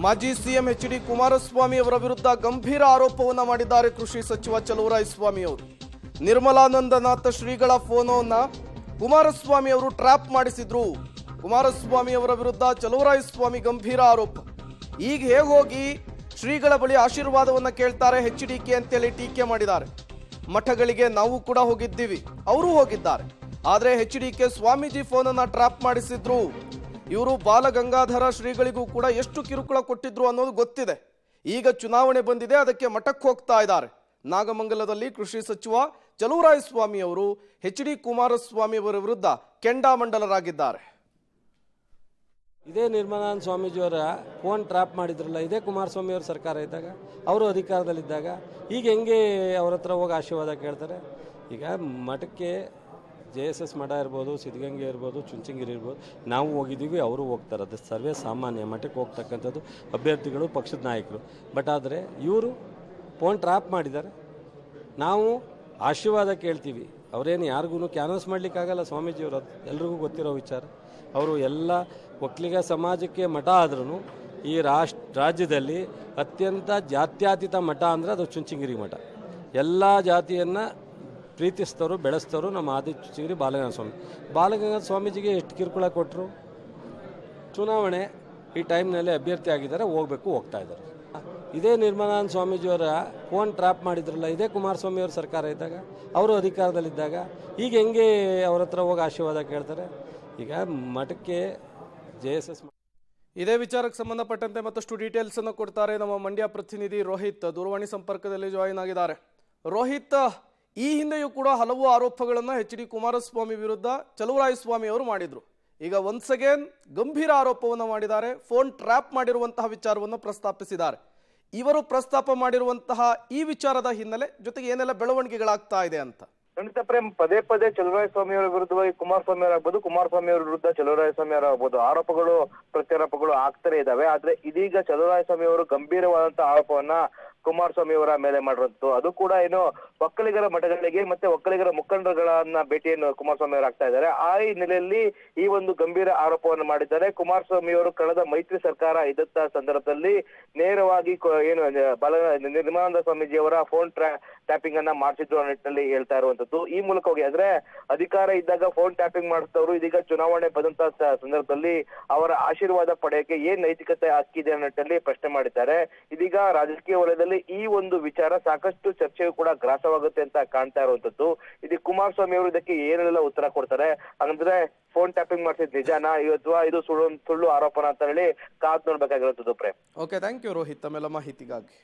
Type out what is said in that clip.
ಮಾಜಿ CM H D. Kumaraswamy ಅವರ ವಿರುದ್ಧ ಗಂಭೀರ ಆರೋಪವನ್ನು ಮಾಡಿದ್ದಾರೆ ಕೃಷಿ ಸಚಿವ ಚಲುವರಾಯಸ್ವಾಮಿ ಅವರು. ನಿರ್ಮಲಾನಂದನಾಥ ಶ್ರೀಗಳ ಫೋನನ್ನು ಕುಮಾರಸ್ವಾಮಿ ಅವರು ಟ್ರ್ಯಾಪ್ ಮಾಡಿಸಿದ್ರು. ಕುಮಾರಸ್ವಾಮಿ ಅವರ ವಿರುದ್ಧ ಚಲುವರಾಯಸ್ವಾಮಿ ಗಂಭೀರ ಆರೋಪ. ಈಗ ಹೇಗೆ ಹೋಗಿ ಶ್ರೀಗಳ ಬಳಿ ಆಶೀರ್ವಾದವನ್ನು ಕೇಳ್ತಾರೆ ಎಚ್.ಡಿ.ಕೆ ಅಂತೇಳಿ ಟೀಕೆ ಮಾಡಿದ್ದಾರೆ. ಮಠಗಳಿಗೆ ನಾವು ಕೂಡ ಹೋಗಿದ್ದೀವಿ, ಅವರು ಹೋಗಿದ್ದಾರೆ, ಆದರೆ ಎಚ್.ಡಿ.ಕೆ ಸ್ವಾಮೀಜಿ ಫೋನನ್ನು ಟ್ರ್ಯಾಪ್ ಮಾಡಿಸಿದ್ರು. ಇವರು ಬಾಲಗಂಗಾಧರ ಶ್ರೀಗಳಿಗೂ ಕೂಡ ಎಷ್ಟು ಕಿರುಕುಳ ಕೊಟ್ಟಿದ್ರು ಅನ್ನೋದು ಗೊತ್ತಿದೆ. ಈಗ ಚುನಾವಣೆ ಬಂದಿದೆ, ಅದಕ್ಕೆ ಮಠಕ್ಕೆ ಹೋಗ್ತಾ ಇದ್ದಾರೆ. ನಾಗಮಂಗಲದಲ್ಲಿ ಕೃಷಿ ಸಚಿವ ಚಲುವರಾಯಸ್ವಾಮಿ ಅವರು ಎಚ್.ಡಿ. ಕುಮಾರಸ್ವಾಮಿ ಅವರ ವಿರುದ್ಧ ಕೆಂಡಾಮಂಡಲರಾಗಿದ್ದಾರೆ. ಇದೇ ನಿರ್ಮಲಾನಂದ ಸ್ವಾಮೀಜಿಯವರ ಫೋನ್ ಟ್ರ್ಯಾಪ್ ಮಾಡಿದ್ರಲ್ಲ, ಇದೇ ಕುಮಾರಸ್ವಾಮಿ ಅವರ ಸರ್ಕಾರ ಇದ್ದಾಗ, ಅವರು ಅಧಿಕಾರದಲ್ಲಿದ್ದಾಗ. ಈಗ ಹೆಂಗೆ ಅವ್ರ ಹತ್ರ ಹೋಗಿ ಆಶೀರ್ವಾದ ಕೇಳ್ತಾರೆ? ಈಗ ಮಠಕ್ಕೆ JSS ಮಠ ಇರ್ಬೋದು, ಸಿದ್ಧಗಂಗೆ ಇರ್ಬೋದು, ಚುಂಚನಗಿರಿ ಇರ್ಬೋದು, ನಾವು ಹೋಗಿದ್ದೀವಿ, ಅವರು ಹೋಗ್ತಾರೆ. ಅದು ಸರ್ವೇ ಸಾಮಾನ್ಯ. ಮಠಕ್ಕೆ ಹೋಗ್ತಕ್ಕಂಥದ್ದು ಅಭ್ಯರ್ಥಿಗಳು, ಪಕ್ಷದ ನಾಯಕರು. ಬಟ್ ಆದರೆ ಇವರು ಫೋನ್ ಟ್ರ್ಯಾಪ್ ಮಾಡಿದ್ದಾರೆ. ನಾವು ಆಶೀರ್ವಾದ ಕೇಳ್ತೀವಿ. ಅವರೇನು ಯಾರಿಗೂ ಕ್ಯಾನ್ವಸ್ ಮಾಡಲಿಕ್ಕಾಗಲ್ಲ. ಸ್ವಾಮೀಜಿಯವರು ಎಲ್ರಿಗೂ ಗೊತ್ತಿರೋ ವಿಚಾರ. ಅವರು ಎಲ್ಲ ಒಕ್ಕಲಿಗ ಸಮಾಜಕ್ಕೆ ಮಠ ಆದ್ರೂ ಈ ರಾಜ್ಯದಲ್ಲಿ ಅತ್ಯಂತ ಜಾತ್ಯತೀತ ಮಠ ಅಂದರೆ ಅದು ಚುಂಚನಗಿರಿ ಮಠ. ಎಲ್ಲ ಜಾತಿಯನ್ನು ಪ್ರೀತಿಸ್ತವರು, ಬೆಳೆಸ್ತವರು ನಮ್ಮ ಆದಿ ಚುಂಚನಗಿರಿ ಬಾಲಗಂಗಾಧರ ಸ್ವಾಮಿ. ಬಾಲಗಂಗಾಧರ ಸ್ವಾಮೀಜಿಗೆ ಎಷ್ಟು ಕಿರುಕುಳ ಕೊಟ್ಟರು? ಚುನಾವಣೆ ಈ ಟೈಮ್ನಲ್ಲಿ ಅಭ್ಯರ್ಥಿ ಆಗಿದ್ದಾರೆ, ಹೋಗ್ತಾ ಇದ್ದಾರೆ. ಇದೇ ನಿರ್ಮಲಾನಂದ ಸ್ವಾಮೀಜಿಯವರ ಫೋನ್ ಟ್ರ್ಯಾಪ್ ಮಾಡಿದ್ರಲ್ಲ, ಇದೇ ಕುಮಾರಸ್ವಾಮಿ ಅವರ ಸರ್ಕಾರ ಇದ್ದಾಗ, ಅವರು ಅಧಿಕಾರದಲ್ಲಿದ್ದಾಗ. ಈಗ ಹೆಂಗೆ ಅವ್ರ ಹತ್ರ ಹೋಗಿ ಆಶೀರ್ವಾದ ಕೇಳ್ತಾರೆ? ಈಗ ಮಠಕ್ಕೆ JSS. ಇದೇ ವಿಚಾರಕ್ಕೆ ಸಂಬಂಧಪಟ್ಟಂತೆ ಮತ್ತಷ್ಟು ಡೀಟೇಲ್ಸ್ ಅನ್ನು ಕೊಡ್ತಾರೆ ನಮ್ಮ ಮಂಡ್ಯ ಪ್ರತಿನಿಧಿ ರೋಹಿತ್. ದೂರವಾಣಿ ಸಂಪರ್ಕದಲ್ಲಿ ಜಾಯಿನ್ ಆಗಿದ್ದಾರೆ. ರೋಹಿತ್, ಈ ಹಿಂದೆಯೂ ಕೂಡ ಹಲವು ಆರೋಪಗಳನ್ನು ಎಚ್.ಡಿ. ಕುಮಾರಸ್ವಾಮಿ ವಿರುದ್ಧ ಚಲುವರಾಯಸ್ವಾಮಿ ಅವರು ಮಾಡಿದ್ರು. ಈಗ ಒನ್ಸ್ ಅಗೇನ್ ಗಂಭೀರ ಆರೋಪವನ್ನು ಮಾಡಿದ್ದಾರೆ. ಫೋನ್ ಟ್ರ್ಯಾಪ್ ಮಾಡಿರುವಂತಹ ವಿಚಾರವನ್ನು ಪ್ರಸ್ತಾಪಿಸಿದ್ದಾರೆ. ಇವರು ಪ್ರಸ್ತಾಪ ಮಾಡಿರುವಂತಹ ಈ ವಿಚಾರದ ಹಿನ್ನೆಲೆ ಜೊತೆಗೆ ಏನೆಲ್ಲ ಬೆಳವಣಿಗೆಗಳಾಗ್ತಾ ಇದೆ ಅಂತ. ಖಂಡಿತ ಪ್ರೇಮ್, ಪದೇ ಪದೇ ಚಲುವರಾಯಸ್ವಾಮಿ ಅವರ ವಿರುದ್ಧವಾಗಿ ಕುಮಾರಸ್ವಾಮಿ ಅವರಾಗ್ಬೋದು, ಕುಮಾರಸ್ವಾಮಿ ಅವರ ವಿರುದ್ಧ ಚಲುವರಾಯಸ್ವಾಮಿ ಅವರಾಗ್ಬೋದು ಆರೋಪಗಳು, ಪ್ರತ್ಯಾರೋಪಗಳು ಆಗ್ತಾನೆ ಇದಾವೆ. ಆದ್ರೆ ಇದೀಗ ಚಲುವರಾಯಸ್ವಾಮಿ ಅವರು ಗಂಭೀರವಾದಂತಹ ಆರೋಪವನ್ನ ಕುಮಾರಸ್ವಾಮಿ ಅವರ ಮೇಲೆ ಮಾಡಿರುವಂತದ್ದು. ಅದು ಕೂಡ ಏನು ಒಕ್ಕಲಿಗರ ಮಠಗಳಿಗೆ ಮತ್ತೆ ಒಕ್ಕಲಿಗರ ಮುಖಂಡರುಗಳನ್ನ ಭೇಟಿಯನ್ನು ಕುಮಾರಸ್ವಾಮಿ ಅವರು ಆಗ್ತಾ ಇದ್ದಾರೆ. ಆ ಹಿನ್ನೆಲೆಯಲ್ಲಿ ಈ ಒಂದು ಗಂಭೀರ ಆರೋಪವನ್ನು ಮಾಡಿದ್ದಾರೆ. ಕುಮಾರಸ್ವಾಮಿ ಅವರು ಕಳೆದ ಮೈತ್ರಿ ಸರ್ಕಾರ ಇದ್ದಂತ ಸಂದರ್ಭದಲ್ಲಿ ನೇರವಾಗಿ ಏನು ನಿರ್ಮಲಾನಂದ ಸ್ವಾಮೀಜಿ ಅವರ ಫೋನ್ ಟ್ಯಾಪಿಂಗ್ ಅನ್ನ ಮಾಡಿಸಿದ್ರು ಅನ್ನೋ ನಿಟ್ಟಿನಲ್ಲಿ ಹೇಳ್ತಾ ಇರುವಂತದ್ದು. ಈ ಮೂಲಕ ಹೋಗಿ ಅಂದ್ರೆ ಅಧಿಕಾರ ಇದ್ದಾಗ ಫೋನ್ ಟ್ಯಾಪಿಂಗ್ ಮಾಡಿಸಿದವರು ಇದೀಗ ಚುನಾವಣೆ ಬಂದಂತ ಸಂದರ್ಭದಲ್ಲಿ ಅವರ ಆಶೀರ್ವಾದ ಪಡೆಯಕ್ಕೆ ಏನ್ ನೈತಿಕತೆ ಹಕ್ಕಿದೆ ಅನ್ನೋ ನಿಟ್ಟಿನಲ್ಲಿ ಪ್ರಶ್ನೆ ಮಾಡಿದ್ದಾರೆ. ಇದೀಗ ರಾಜಕೀಯ ವಲಯದಲ್ಲಿ ಈ ಒಂದು ವಿಚಾರ ಸಾಕಷ್ಟು ಚರ್ಚೆಯು ಕೂಡ ಗ್ರಾಸವಾಗುತ್ತೆ ಅಂತ ಕಾಣ್ತಾ ಇರುವಂತದ್ದು. ಇದಕ್ಕೆ ಕುಮಾರಸ್ವಾಮಿ ಅವರು ಇದಕ್ಕೆ ಏನೆಲ್ಲ ಉತ್ತರ ಕೊಡ್ತಾರೆ? ಅಂದ್ರೆ ಫೋನ್ ಟ್ಯಾಪಿಂಗ್ ಮಾಡಿಸಿದ್ ನಿಜಾನಾ ಅಥವಾ ಇದು ಸುಳ್ಳು ಆರೋಪನ ಅಂತ ಹೇಳಿ ಕಾದ್ ನೋಡ್ಬೇಕಾಗಿರುವಂತದ್ದು Prem. Okay, thank you Rohit ತಮ್ಮೆಲ್ಲ ಮಾಹಿತಿಗಾಗಿ.